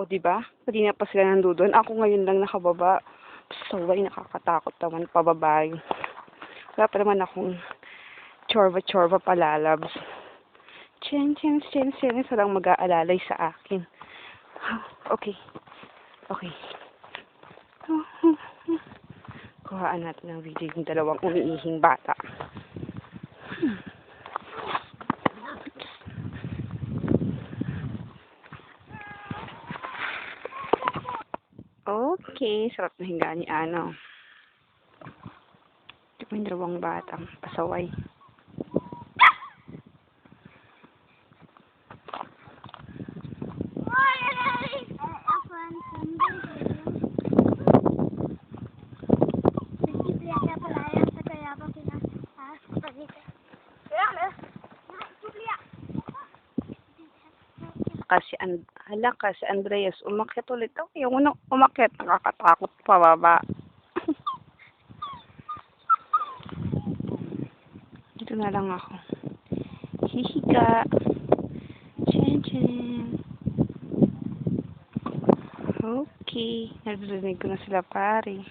O, diba? Kanina pa sila nandoon. Ako ngayon lang nakababa. Saway, nakakatakot naman pababa. Wala pa naman akong chorba-chorba palalabs. Chen, isa lang mag-aalalay sa akin. Okay. Okay. Kuhaan natin ang video yung dalawang umiihing bata. Okay, sarap na higa ni Ano. Ito yung dalawang batang pasaway. Si Andreas, umakyat ulit. Yung unang umakyat, nakakatakot pababa. Dito na lang ako. Hihiga. Chen. Okay. Narinig ko na sila pare.